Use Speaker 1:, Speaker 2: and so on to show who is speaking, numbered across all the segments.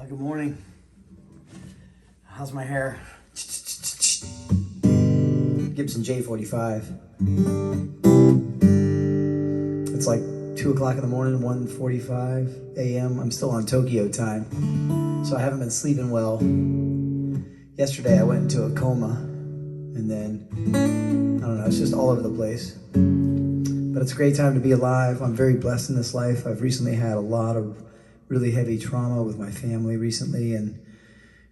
Speaker 1: Good morning. How's my hair? Gibson J45. It's like 2 o'clock in the morning, 1:45 a.m. I'm still on Tokyo time, so I haven't been sleeping well. Yesterday I went into a coma, and then, I don't know, it's just all over the place. But it's a great time to be alive. I'm very blessed in this life. I've recently had a lot of really heavy trauma with my family recently, and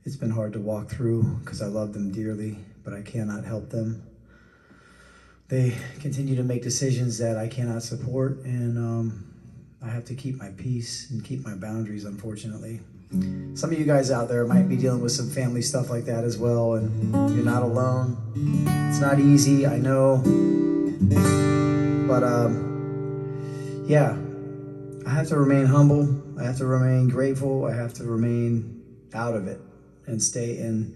Speaker 1: it's been hard to walk through because I love them dearly, but I cannot help them. They continue to make decisions that I cannot support, and I have to keep my peace and keep my boundaries, unfortunately. Some of you guys out there might be dealing with some family stuff like that as well, and you're not alone. It's not easy, I know, but yeah, I have to remain humble. I have to remain grateful. I have to remain out of it and stay in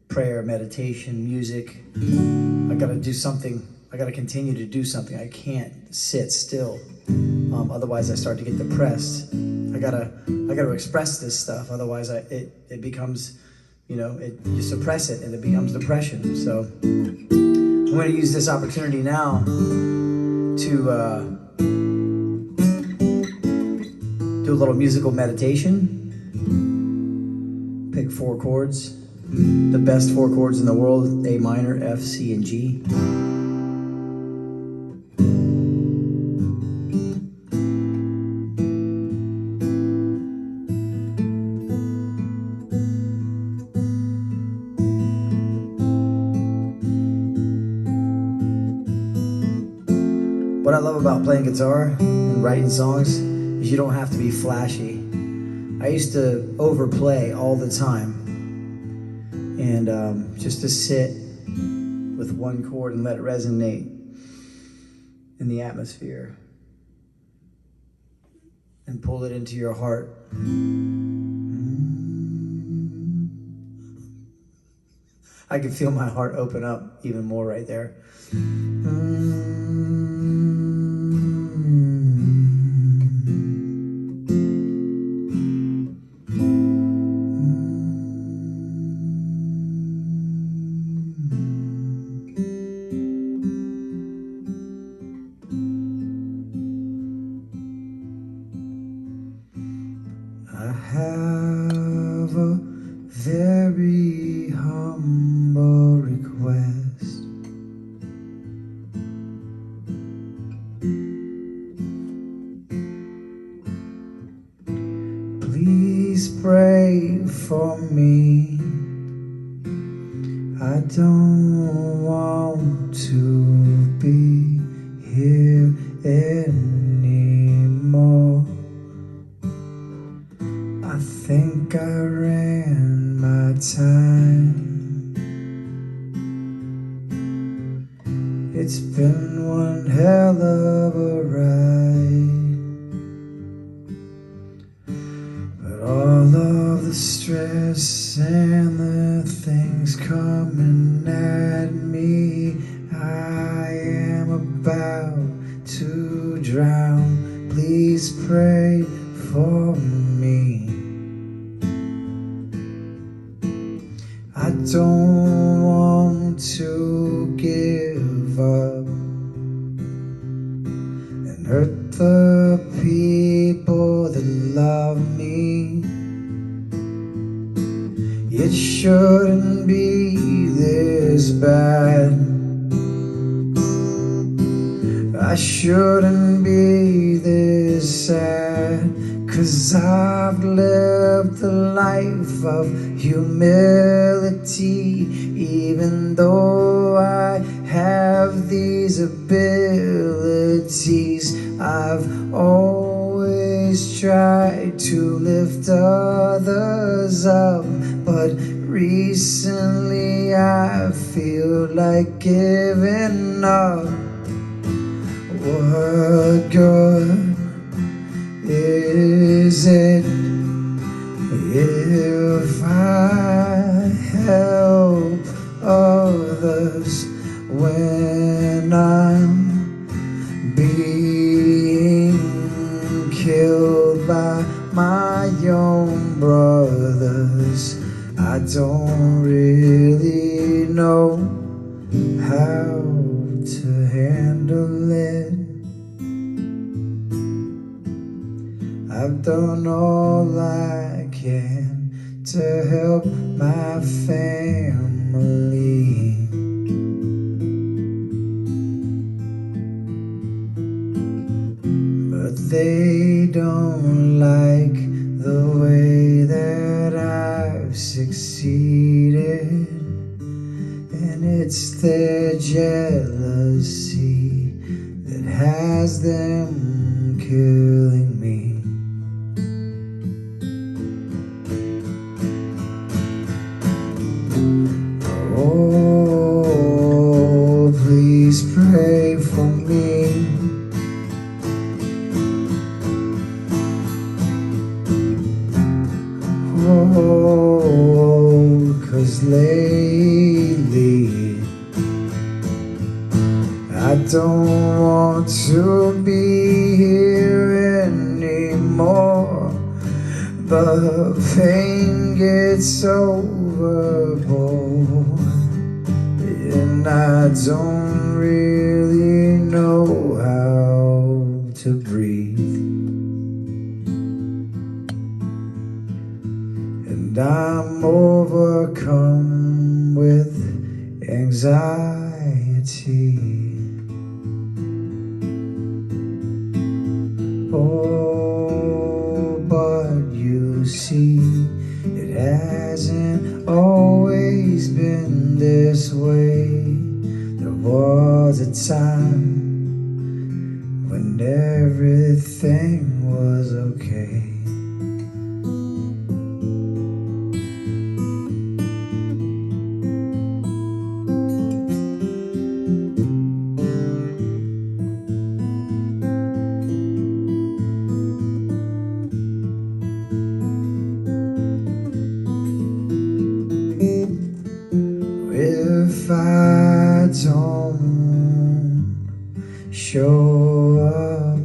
Speaker 1: prayer, meditation, music. I gotta do something. I gotta continue to do something. I can't sit still. Otherwise I start to get depressed. I gotta express this stuff. Otherwise it becomes, you suppress it and it becomes depression. So I'm gonna use this opportunity now to do a little musical meditation. Pick 4 chords, the best 4 chords in the world: A minor, F, C, and G. What I love about playing guitar and writing songs is you don't have to be flashy. I used to overplay all the time, and just to sit with one chord and let it resonate in the atmosphere and pull it into your heart. I can feel my heart open up even more right there. I have a very humble request. Please pray for me. I don't want to be here anymore. I think I ran my time. It's been one hell of a ride, but all of the stress and the things coming at me, I am about to drown. Please pray for me. I don't want to give up and hurt the people that love me. It shouldn't be this bad. I shouldn't be this sad, 'cause I've lived a life of humility. Even though I have these abilities, I've always tried to lift others up. But recently I feel like giving up. What good is it if I help others when I'm being killed by my own brother? I don't really know how to handle it. I've done all I can to help my family, but they don't like the way that I've succeeded, and it's their jealousy that has them killing me. Oh, please pray for me. Oh, 'cause lately I don't want to be here anymore, but pain gets overboard, and I don't really know how to breathe. And I'm overcome with anxiety. Oh, but you see, it hasn't always been this way. There was a time when everything was okay. If I don't show up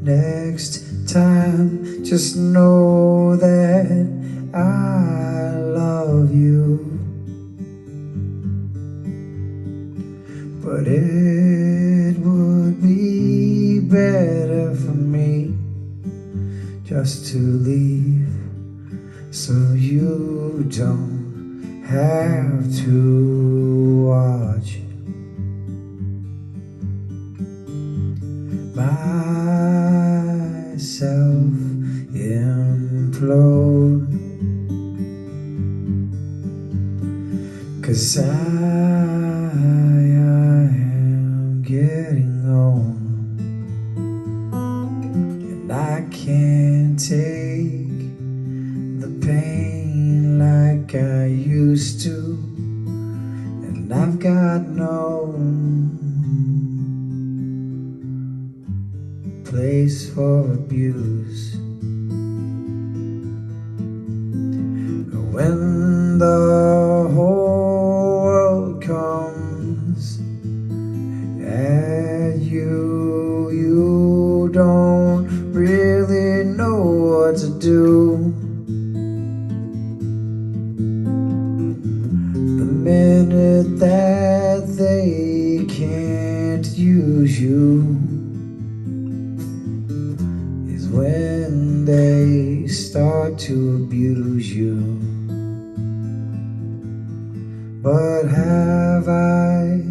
Speaker 1: next time, just know that I love you. But it would be better for me just to leave, so you don't have to watch myself implode. 'Cause I am getting old, and I can't take the pain like I used to, and I've got no place for abuse. When the whole world comes at you, you don't really know what to do. The minute that they can't use you is when they start to abuse you. But have I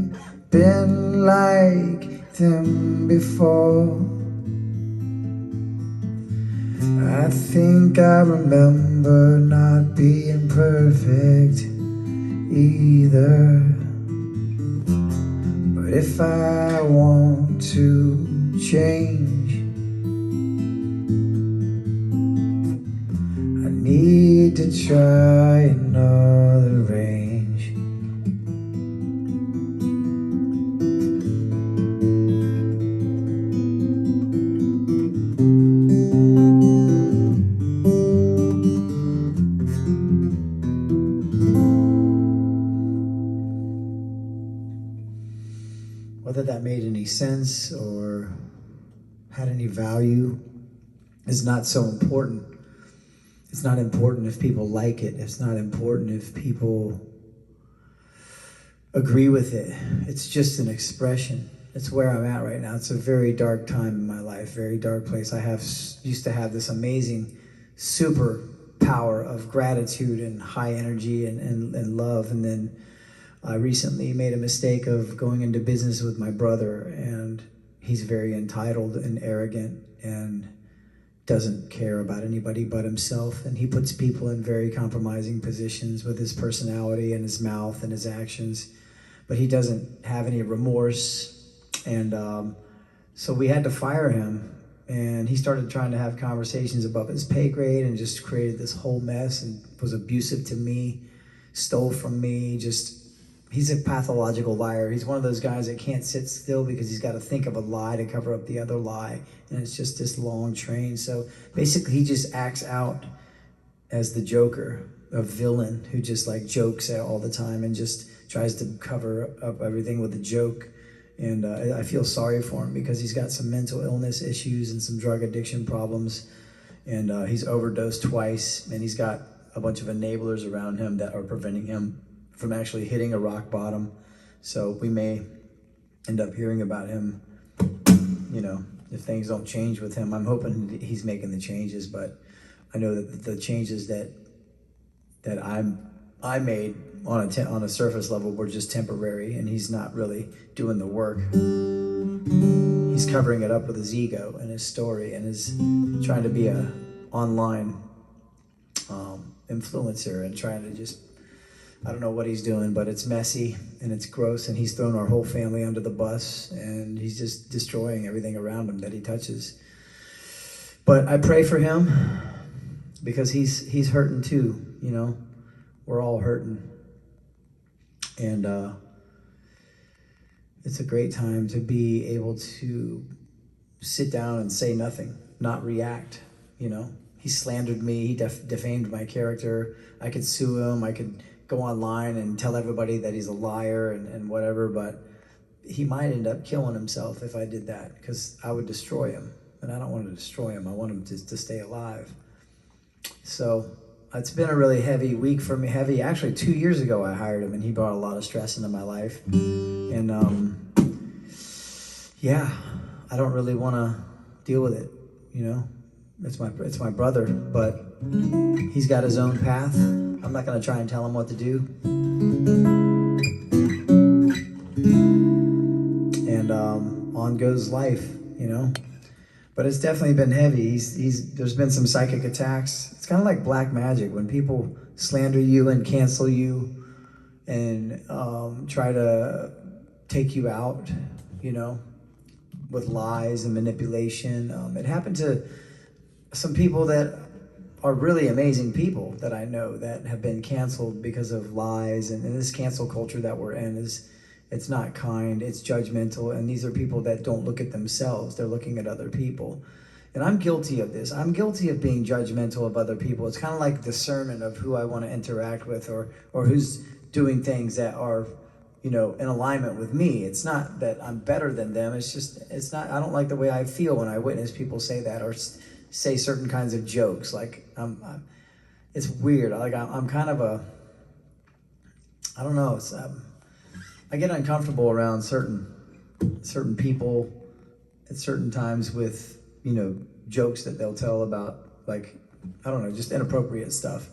Speaker 1: been like them before? I think I remember not being perfect either. But if I want to change, I need to try another range. Whether that made any sense or had any value is not so important It's not important if people like it. It's not important if people agree with it. It's just an expression. It's where I'm at right now. It's a very dark time in my life, very dark place. I used to have this amazing super power of gratitude and high energy and love. And then I recently made a mistake of going into business with my brother, and he's very entitled and arrogant and doesn't care about anybody but himself. And he puts people in very compromising positions with his personality and his mouth and his actions, but he doesn't have any remorse. And so we had to fire him, and he started trying to have conversations above his pay grade and just created this whole mess and was abusive to me, stole from me. He's a pathological liar. He's one of those guys that can't sit still because he's got to think of a lie to cover up the other lie, and it's just this long train. So basically he just acts out as the Joker, a villain who just like jokes all the time and just tries to cover up everything with a joke. And I feel sorry for him because he's got some mental illness issues and some drug addiction problems. And he's overdosed twice, and he's got a bunch of enablers around him that are preventing him from actually hitting a rock bottom. So we may end up hearing about him, if things don't change with him. I'm hoping he's making the changes, but I know that the changes that I made on a surface level were just temporary, and he's not really doing the work. He's covering it up with his ego and his story, and is trying to be a online influencer and trying to just, I don't know what he's doing, but it's messy and it's gross, and he's thrown our whole family under the bus, and he's just destroying everything around him that he touches. But I pray for him because he's hurting too, We're all hurting. And it's a great time to be able to sit down and say nothing, not react, He slandered me, he defamed my character. I could sue him, I could go online and tell everybody that he's a liar and whatever, but he might end up killing himself if I did that, because I would destroy him, and I don't want to destroy him. I want him to stay alive. So it's been a really heavy week for me. Actually, 2 years ago I hired him, and he brought a lot of stress into my life. And I don't really want to deal with it, It's my brother, but he's got his own path. I'm not going to try and tell him what to do. And on goes life, But it's definitely been heavy. There's been some psychic attacks. It's kind of like black magic when people slander you and cancel you and try to take you out, with lies and manipulation. It happened to some people that are really amazing people that I know that have been canceled because of lies. And this cancel culture that we're in it's not kind, it's judgmental, and these are people that don't look at themselves, they're looking at other people. And I'm guilty of this. I'm guilty of being judgmental of other people. It's kind of like discernment of who I want to interact with or who's doing things that are, in alignment with me. It's not that I'm better than them, I don't like the way I feel when I witness people say that or say certain kinds of jokes. Like, it's weird. Like, I'm kind of I don't know, I get uncomfortable around certain people at certain times with, jokes that they'll tell about, like, I don't know, just inappropriate stuff.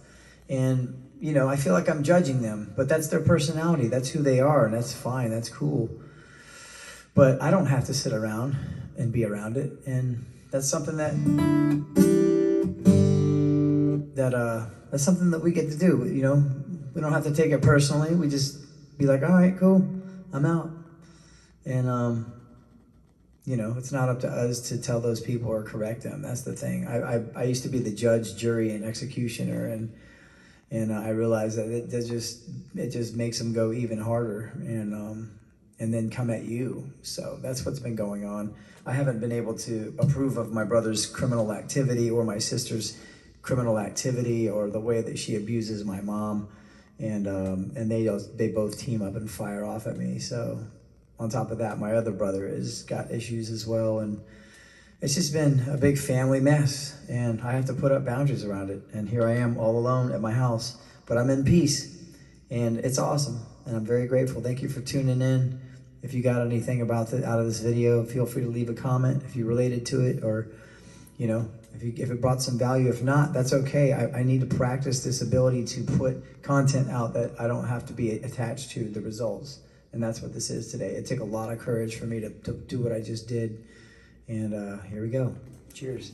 Speaker 1: And, I feel like I'm judging them, but that's their personality. That's who they are, and that's fine. That's cool. But I don't have to sit around and be around it. And that's something that's something that we get to do. We don't have to take it personally. We just be like, all right, cool, I'm out. And, it's not up to us to tell those people or correct them. That's the thing. I used to be the judge, jury, and executioner, and I realized that it just makes them go even harder and then come at you. So that's what's been going on. I haven't been able to approve of my brother's criminal activity or my sister's criminal activity or the way that she abuses my mom. And they both team up and fire off at me. So on top of that, my other brother has got issues as well, and It's just been a big family mess, and I have to put up boundaries around it. And here I am all alone at my house, but I'm in peace, and it's awesome, and I'm very grateful. Thank you for tuning in. If you got anything about out of this video, feel free to leave a comment if you related to it, or if it brought some value. If not, that's okay. I need to practice this ability to put content out that I don't have to be attached to the results, and that's what this is today. It took a lot of courage for me to do what I just did. And here we go. Cheers.